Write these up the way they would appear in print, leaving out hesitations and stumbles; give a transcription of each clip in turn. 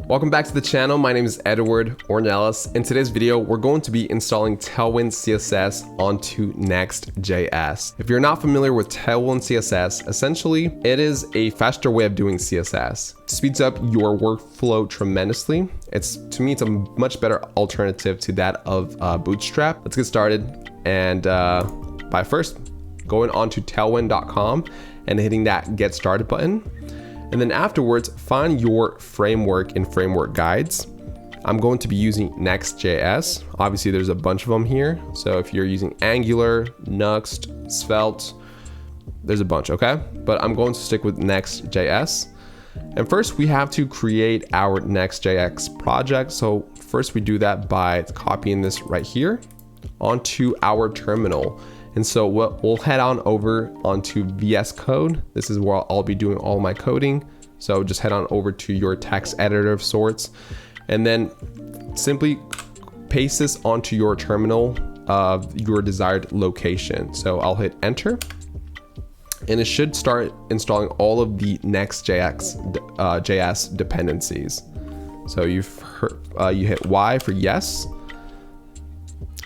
Welcome back to the channel. My name is Edward Ornelas. In today's video, we're going to be installing Tailwind CSS onto NextJS. If you're not familiar with Tailwind CSS, essentially it is a faster way of doing CSS. It speeds up your workflow tremendously. To me, it's a much better alternative to that of Bootstrap. Let's get started. And by first going on to tailwind.com and hitting that Get Started button. And then afterwards, find your framework in framework guides. I'm going to be using Next.js. Obviously, there's a bunch of them here. So if you're using Angular, Nuxt, Svelte, there's a bunch, okay? But I'm going to stick with Next.js. And first, we have to create our Next.js project. So first, we do that by copying this right here onto our terminal. And so we'll head on over onto VS Code. This is where I'll be doing all my coding. So just head on over to your text editor of sorts, and then simply paste this onto your terminal of your desired location. So I'll hit enter, and it should start installing all of the Next.js dependencies. So you hit Y for yes,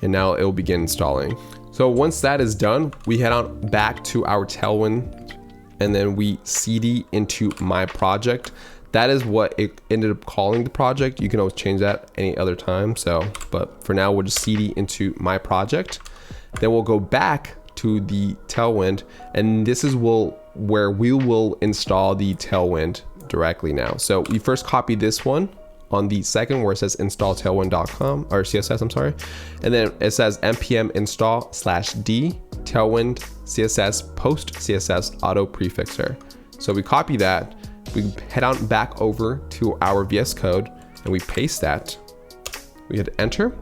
and now it will begin installing. So once that is done, we head on back to our Tailwind, and then we cd into my project. That is what it ended up calling the project. You can always change that any other time. But for now, we'll just cd into my project. Then we'll go back to the Tailwind, and this is where we will install the Tailwind directly now. So we first copy this one on the second where it says install tailwind.com or CSS, I'm sorry. And then it says npm install /d tailwind CSS post CSS auto prefixer. So we copy that, we head on back over to our VS Code and we paste that. We hit enter,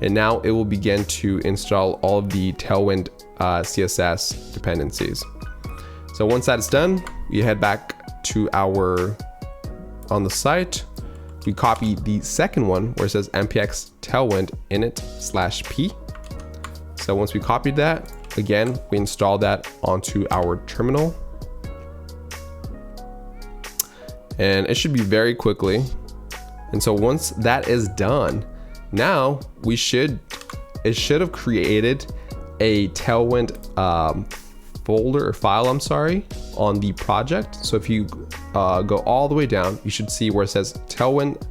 and now it will begin to install all of the Tailwind CSS dependencies. So once that is done, we head back to on the site. We copy the second one where it says npx tailwind init/p. So once we copied that, again, we install that onto our terminal. And it should be very quickly. And so once that is done, now it should have created a Tailwind folder or file, I'm sorry, on the project. So if you go all the way down, you should see where it says .config.js,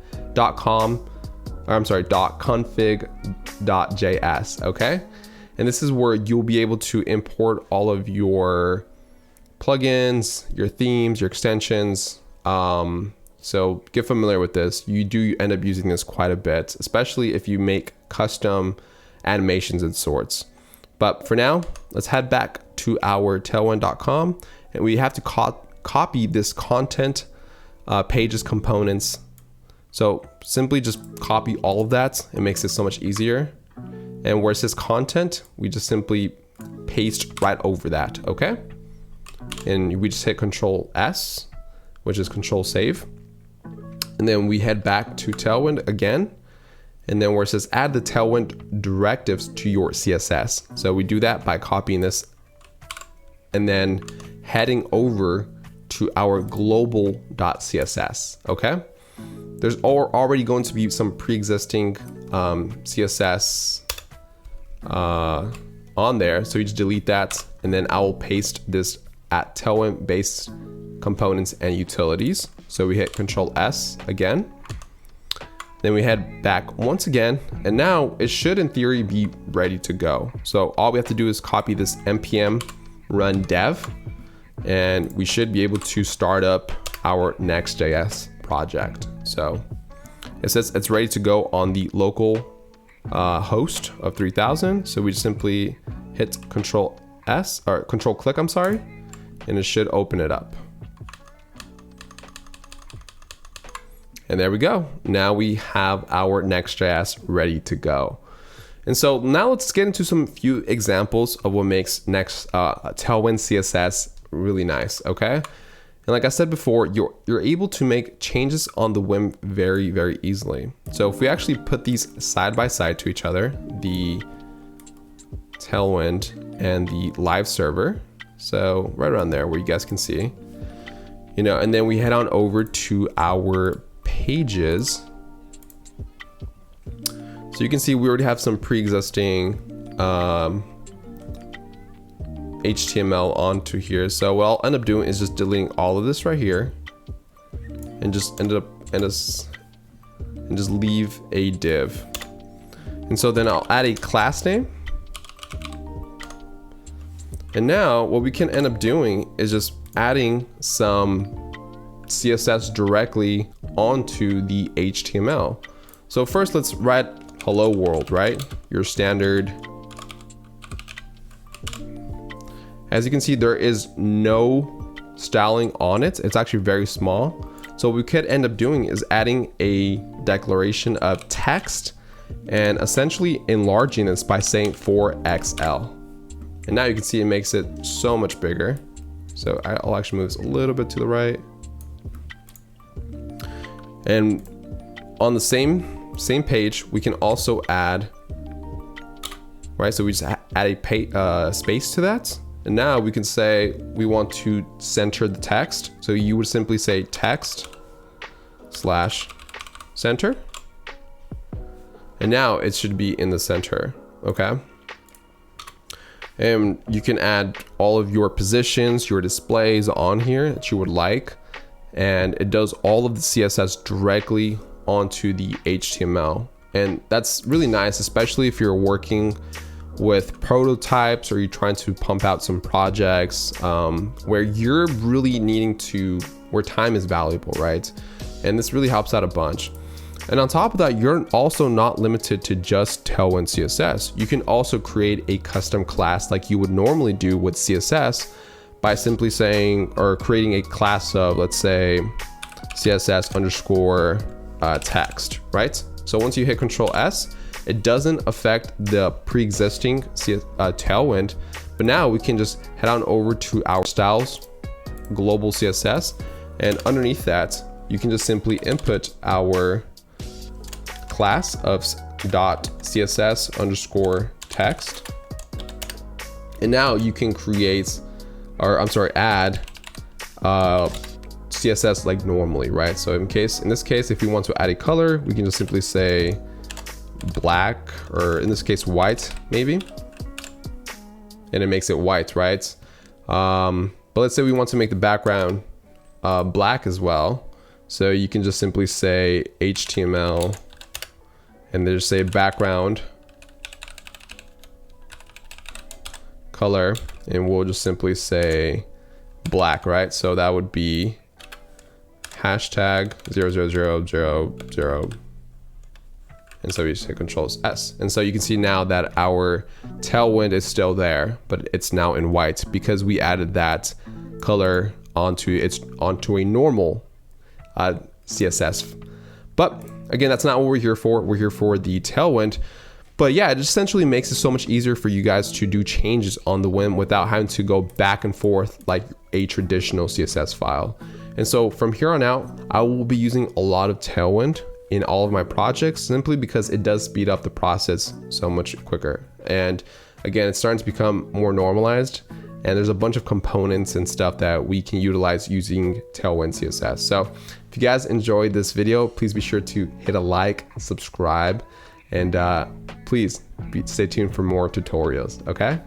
okay? And this is where you'll be able to import all of your plugins, your themes, your extensions. So get familiar with this. You do end up using this quite a bit, especially if you make custom animations and sorts. But for now, let's head back to our tailwind.com, and we have to copy this content, pages, components. So simply just copy all of that. It makes it so much easier. And where it says content, we just simply paste right over that, okay? And we just hit Control S, which is Control Save. And then we head back to Tailwind again. And then where it says add the Tailwind directives to your CSS. So we do that by copying this and then heading over to our global.css, okay? There's already going to be some pre-existing CSS on there. So you just delete that, and then I will paste this at Tailwind based components and utilities. So we hit Control S again. Then we head back once again, and now it should in theory be ready to go. So all we have to do is copy this npm run dev, and we should be able to start up our Next.js project. So it says it's ready to go on the local host of 3000. So we just simply hit Control S or Control click, I'm sorry, and it should open it up. And there we go. Now we have our Next.js ready to go. And so now let's get into some few examples of what makes Tailwind CSS really nice, okay? And like I said before, you're able to make changes on the whim very, very easily. So if we actually put these side by side to each other, the Tailwind and the live server, so right around there where you guys can see, and then we head on over to our pages. So you can see we already have some pre-existing HTML onto here. So what I'll end up doing is just deleting all of this right here, and just just leave a div. And so then I'll add a class name. And now what we can end up doing is just adding some CSS directly onto the HTML. So first let's write hello world, right? Your standard. As you can see, there is no styling on it. It's actually very small. So what we could end up doing is adding a declaration of text and essentially enlarging this by saying 4XL. And now you can see it makes it so much bigger. So I'll actually move this a little bit to the right. And on the same page, we can also add, right? So we just add a space to that. And now we can say we want to center the text. So you would simply say text/center. And now it should be in the center, okay? And you can add all of your positions, your displays on here that you would like. And it does all of the CSS directly onto the HTML. And that's really nice, especially if you're working with prototypes or you're trying to pump out some projects where you're really needing to, where time is valuable, right? And this really helps out a bunch. And on top of that, you're also not limited to just Tailwind CSS. You can also create a custom class like you would normally do with CSS by simply saying, or creating a class of, let's say, CSS underscore text, right? So once you hit Control S, it doesn't affect the pre-existing Tailwind, but now we can just head on over to our styles, global CSS, and underneath that, you can just simply input our class of .css underscore text. And now you can create, or I'm sorry, add CSS like normally, right? So in this case, if you want to add a color, we can just simply say black, or in this case, white maybe. And it makes it white, right? But let's say we want to make the background black as well. So you can just simply say HTML and then just say background color, and we'll just simply say black, right? So that would be hashtag 00000. And so we just hit Control S. And so you can see now that our Tailwind is still there, but it's now in white because we added that color onto a normal CSS. But again, that's not what we're here for. We're here for the Tailwind. But yeah, it essentially makes it so much easier for you guys to do changes on the whim without having to go back and forth like a traditional CSS file. And so from here on out, I will be using a lot of Tailwind in all of my projects simply because it does speed up the process so much quicker. And again, it's starting to become more normalized, and there's a bunch of components and stuff that we can utilize using Tailwind CSS. So if you guys enjoyed this video, please be sure to hit a like, subscribe, and please stay tuned for more tutorials, okay?